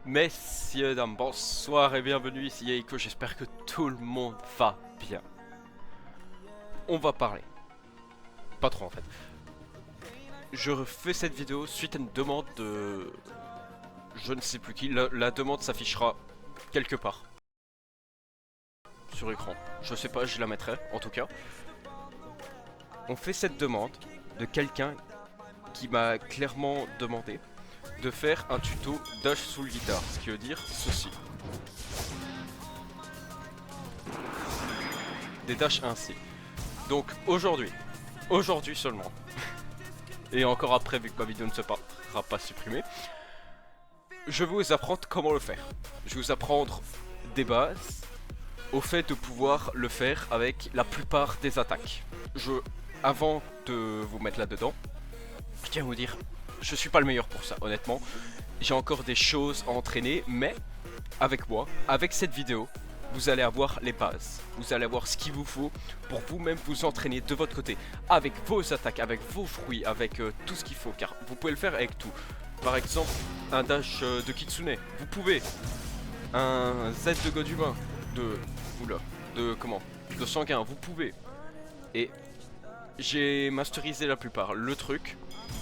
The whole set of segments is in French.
Messieurs, dames, bonsoir et bienvenue ici Yaiko, j'espère que tout le monde va bien. On va parler. Pas trop en fait. Je refais cette vidéo suite à une demande de... Je ne sais plus qui, la demande s'affichera quelque part. Sur écran. Je sais pas, je la mettrai en tout cas. On fait cette demande de quelqu'un qui m'a clairement demandé de faire un tuto dash sous le guitare, ce qui veut dire ceci. Des dashs ainsi. Donc aujourd'hui seulement, et encore après vu que ma vidéo ne sera pas supprimée, je vais vous apprendre comment le faire. Je vais vous apprendre des bases, au fait de pouvoir le faire avec la plupart des attaques. Avant de vous mettre là-dedans, je tiens à vous dire, je suis pas le meilleur pour ça, honnêtement. J'ai encore des choses à entraîner, mais avec moi, avec cette vidéo, vous allez avoir les bases. Vous allez avoir ce qu'il vous faut pour vous-même vous entraîner de votre côté. Avec vos attaques, avec vos fruits, avec tout ce qu'il faut. Car vous pouvez le faire avec tout. Par exemple, un dash de Kitsune, vous pouvez. Un Z de God humain, de sanguin, vous pouvez. Et j'ai masterisé la plupart. Le truc,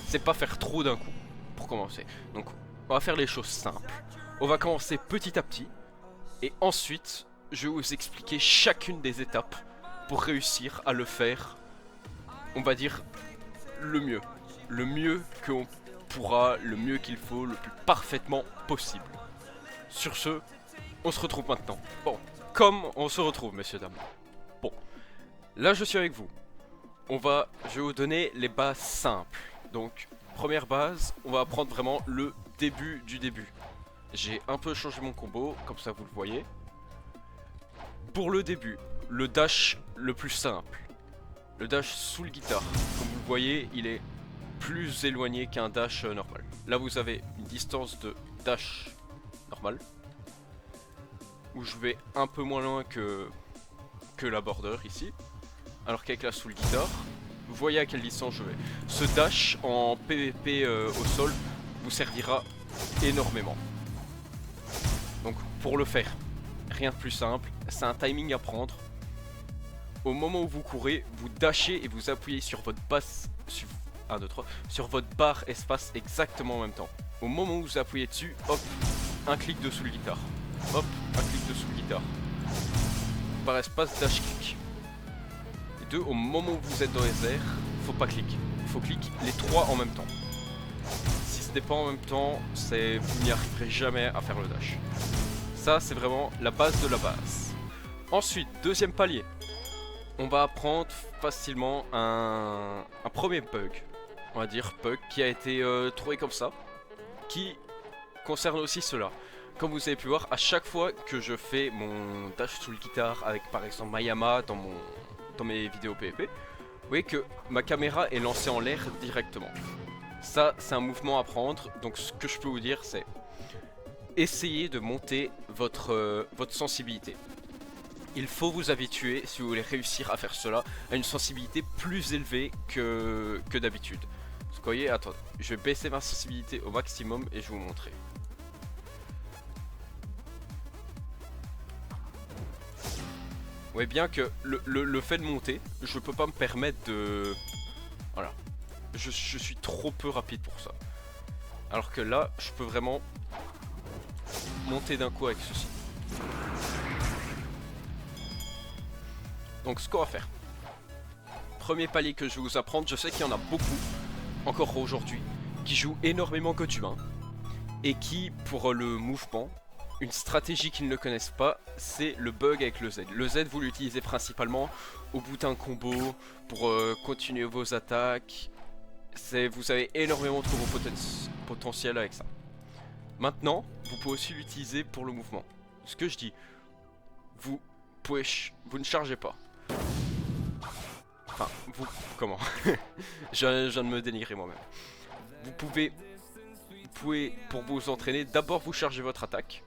c'est pas faire trop d'un coup pour commencer. Donc on va faire les choses simples. On va commencer petit à petit et ensuite je vais vous expliquer chacune des étapes pour réussir à le faire, on va dire, le mieux qu'on pourra, le mieux qu'il faut, le plus parfaitement possible. Sur ce, on se retrouve maintenant. Bon, comme on se retrouve, messieurs, dames. Bon, là je suis avec vous. Je vais vous donner les bases simples. Donc, première base, on va apprendre vraiment le début du début. J'ai un peu changé mon combo, comme ça vous le voyez. Pour le début, le dash le plus simple. Le dash sous le guitare. Comme vous le voyez, il est plus éloigné qu'un dash normal. Là vous avez une distance de dash normal. Où je vais un peu moins loin que la border ici. Alors qu'avec la sous le guitare, vous voyez à quelle distance je vais. Ce dash en PvP au sol vous servira énormément. Donc pour le faire, rien de plus simple, c'est un timing à prendre. Au moment où vous courez, vous dashez et vous appuyez sur votre basse, sur votre barre espace exactement en même temps. Au moment où vous appuyez dessus, hop, un clic dessous le guitare. Hop, un clic dessous le guitare. Par espace, dash clic. Et deux, au moment où vous êtes dans les airs, faut pas cliquer. Il faut cliquer les trois en même temps. Si ce n'est pas en même temps, vous n'y arriverez jamais à faire le dash. Ça, c'est vraiment la base de la base. Ensuite, deuxième palier. On va apprendre facilement un premier bug. On va dire bug qui a été trouvé comme ça. Qui concerne aussi cela. Comme vous avez pu voir, à chaque fois que je fais mon dash sous le guitare avec par exemple Mayama dans mes vidéos PvP, vous voyez que ma caméra est lancée en l'air directement. Ça, c'est un mouvement à prendre. Donc ce que je peux vous dire, c'est essayez de monter votre sensibilité. Il faut vous habituer, si vous voulez réussir à faire cela, à une sensibilité plus élevée que d'habitude. Parce que vous voyez, attendez, je vais baisser ma sensibilité au maximum et je vais vous montrer. Vous voyez bien que le fait de monter, je peux pas me permettre de... Voilà. Je suis trop peu rapide pour ça. Alors que là, je peux vraiment monter d'un coup avec ceci. Donc ce qu'on va faire, premier palier que je vais vous apprendre, je sais qu'il y en a beaucoup, encore aujourd'hui, qui jouent énormément God humain, et qui, pour le mouvement, une stratégie qu'ils ne connaissent pas, c'est le bug avec le Z. Le Z, vous l'utilisez principalement au bout d'un combo, pour continuer vos attaques. Vous avez énormément de combo potentiel avec ça. Maintenant, vous pouvez aussi l'utiliser pour le mouvement. Ce que je dis, vous ne chargez pas. Enfin, comment je viens de me dénigrer moi-même. Vous pouvez, pour vous entraîner, d'abord vous chargez votre attaque.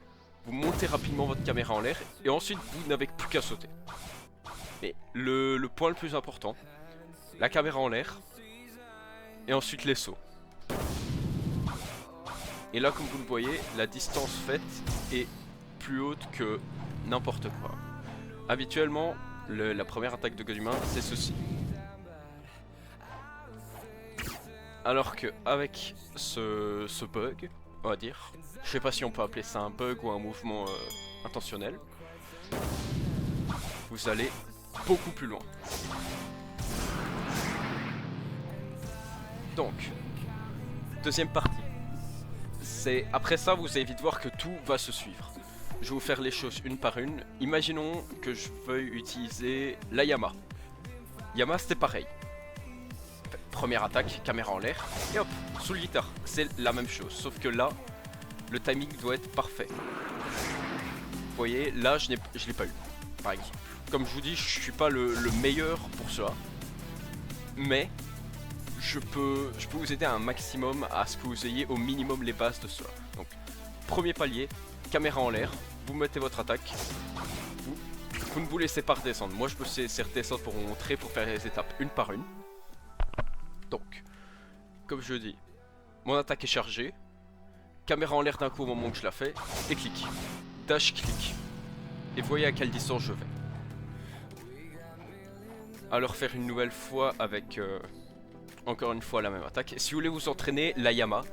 Vous montez rapidement votre caméra en l'air. Et ensuite, vous n'avez plus qu'à sauter. Mais le point le plus important, la caméra en l'air. Et ensuite les sauts. Et là, comme vous le voyez, la distance faite est plus haute que n'importe quoi. Habituellement, la première attaque de God humain, c'est ceci. Alors que avec ce bug, on va dire, je sais pas si on peut appeler ça un bug ou un mouvement intentionnel, vous allez beaucoup plus loin. Donc, deuxième partie. Après ça, vous allez vite voir que tout va se suivre. Je vais vous faire les choses une par une. Imaginons que je veuille utiliser la Yama. Yama, c'était pareil. Première attaque, caméra en l'air, et hop, sous le guitare. C'est la même chose, sauf que là, le timing doit être parfait. Vous voyez, là, je l'ai pas eu, par exemple. Comme je vous dis, je suis pas le meilleur pour cela, mais je peux vous aider un maximum à ce que vous ayez au minimum les bases de cela. Donc, premier palier, caméra en l'air, vous mettez votre attaque, vous ne vous laissez pas redescendre. Moi, je peux laisser redescendre pour vous montrer, pour faire les étapes une par une. Donc, comme je dis, mon attaque est chargée, caméra en l'air d'un coup au moment où je la fais, et clic. Dash, clic. Et voyez à quelle distance je vais. Alors faire une nouvelle fois avec, encore une fois la même attaque. Et si vous voulez vous entraîner, la Yama,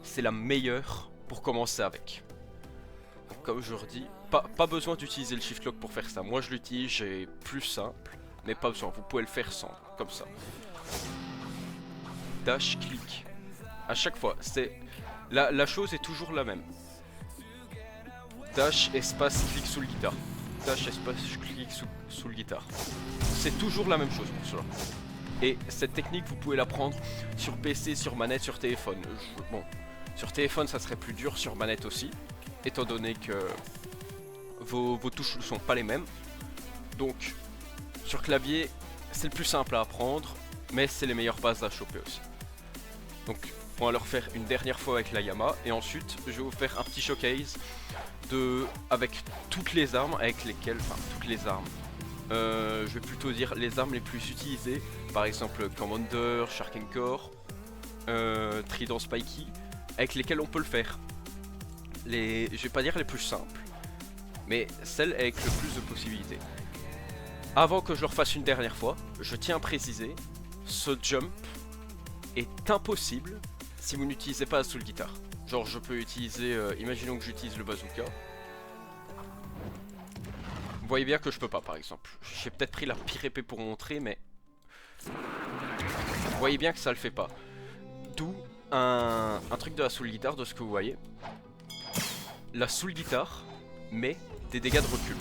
c'est la meilleure pour commencer avec. Comme je redis, pas besoin d'utiliser le shift lock pour faire ça. Moi je l'utilise, j'ai plus simple, mais pas besoin, vous pouvez le faire sans, comme ça. Dash, clic. À chaque fois, la chose est toujours la même. Dash, espace, clic sous le guitare. Dash, espace, clic sous le guitare. C'est toujours la même chose pour cela. Et cette technique, vous pouvez l'apprendre sur PC, sur manette, sur téléphone. Bon, sur téléphone, ça serait plus dur, sur manette aussi, étant donné que vos touches ne sont pas les mêmes. Donc, sur clavier, c'est le plus simple à apprendre, mais c'est les meilleures bases à choper aussi. Donc on va le refaire une dernière fois avec la Yama, et ensuite je vais vous faire un petit showcase avec toutes les armes avec lesquelles, enfin toutes les armes, je vais plutôt dire les armes les plus utilisées, par exemple Commander, Shark and Core, Trident Spiky, avec lesquelles on peut le faire. Je vais pas dire les plus simples, mais celles avec le plus de possibilités. Avant que je le refasse une dernière fois, je tiens à préciser, ce jump est impossible si vous n'utilisez pas la soul guitare. Genre je peux utiliser, imaginons que j'utilise le bazooka. Vous voyez bien que je peux pas par exemple. J'ai peut-être pris la pire épée pour montrer, mais vous voyez bien que ça le fait pas. D'où un truc de la soul guitare, de ce que vous voyez. La soul guitare met des dégâts de recul.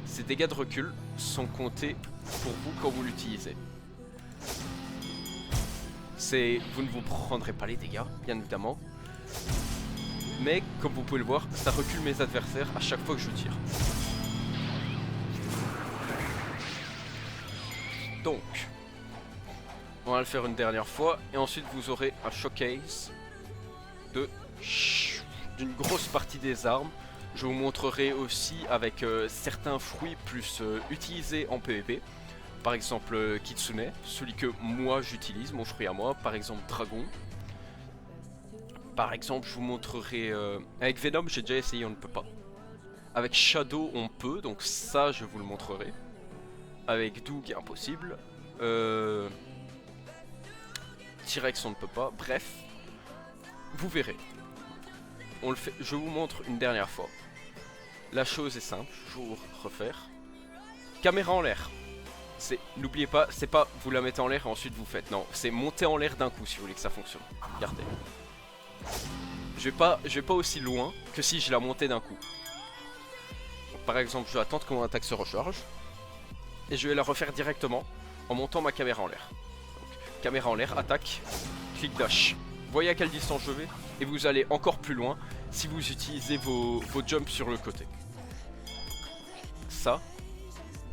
Ces dégâts de recul sont comptés pour vous quand vous l'utilisez. Vous ne vous prendrez pas les dégâts, bien évidemment. Mais comme vous pouvez le voir, ça recule mes adversaires à chaque fois que je tire. Donc, on va le faire une dernière fois. Et ensuite vous aurez un showcase d'une grosse partie des armes. Je vous montrerai aussi avec certains fruits plus utilisés en PvP. Par exemple Kitsune, celui que moi j'utilise, mon fruit à moi. Par exemple Dragon. Par exemple je vous montrerai... avec Venom j'ai déjà essayé, on ne peut pas. Avec Shadow on peut, donc ça je vous le montrerai. Avec Doug impossible. T-Rex on ne peut pas, bref. Vous verrez. On le fait, je vous montre une dernière fois. La chose est simple, je vais vous refaire. Caméra en l'air. N'oubliez pas, c'est pas vous la mettez en l'air et ensuite vous faites. Non, c'est monter en l'air d'un coup si vous voulez que ça fonctionne. Regardez. Je vais pas aussi loin que si je la montais d'un coup. Donc, par exemple, je vais attendre que mon attaque se recharge. Et je vais la refaire directement en montant ma caméra en l'air. Donc, caméra en l'air, attaque, clic dash. Vous voyez à quelle distance je vais? Et vous allez encore plus loin si vous utilisez vos jumps sur le côté. Ça,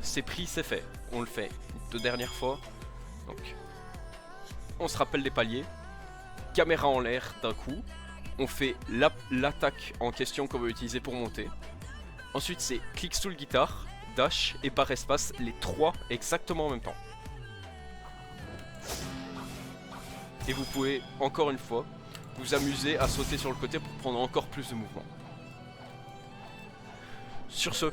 c'est pris, c'est fait. On le fait deux dernières fois. Donc, on se rappelle les paliers. Caméra en l'air d'un coup. On fait l'attaque en question qu'on va utiliser pour monter. Ensuite, c'est clic sous le guitare, dash et barre espace, les trois exactement en même temps. Et vous pouvez, encore une fois, vous amuser à sauter sur le côté pour prendre encore plus de mouvement. Sur ce,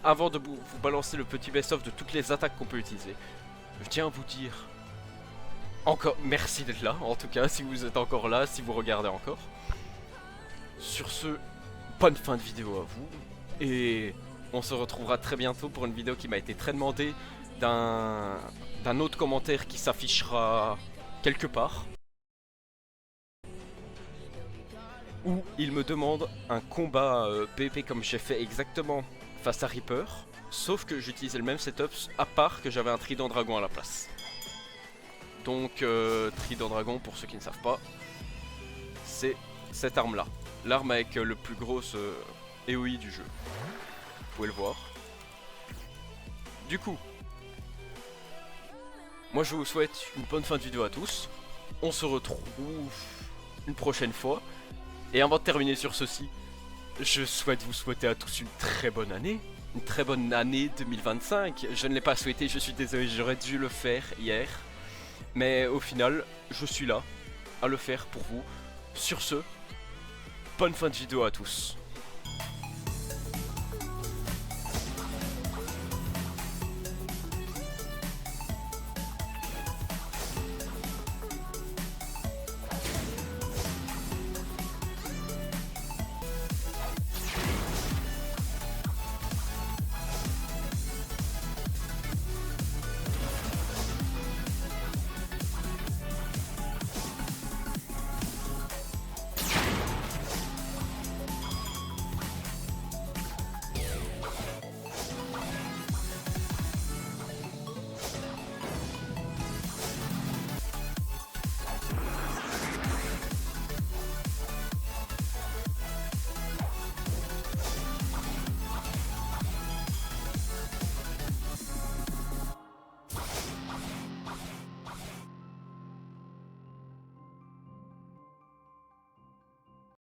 avant de vous balancer le petit best-of de toutes les attaques qu'on peut utiliser, je tiens à vous dire encore merci d'être là, en tout cas si vous êtes encore là, si vous regardez encore. Sur ce, bonne fin de vidéo à vous, et on se retrouvera très bientôt pour une vidéo qui m'a été très demandée d'un autre commentaire qui s'affichera quelque part, où il me demande un combat PvP comme j'ai fait exactement face à Reaper, sauf que j'utilisais le même setup à part que j'avais un trident dragon à la place. Donc trident dragon, pour ceux qui ne savent pas, c'est cette arme là, l'arme avec le plus gros AOE du jeu, vous pouvez le voir. Du coup, moi je vous souhaite une bonne fin de vidéo à tous, on se retrouve une prochaine fois, et avant de terminer sur ceci, je souhaite vous souhaiter à tous une très bonne année 2025, je ne l'ai pas souhaité, je suis désolé, j'aurais dû le faire hier, mais au final, je suis là, à le faire pour vous. Sur ce, bonne fin de vidéo à tous.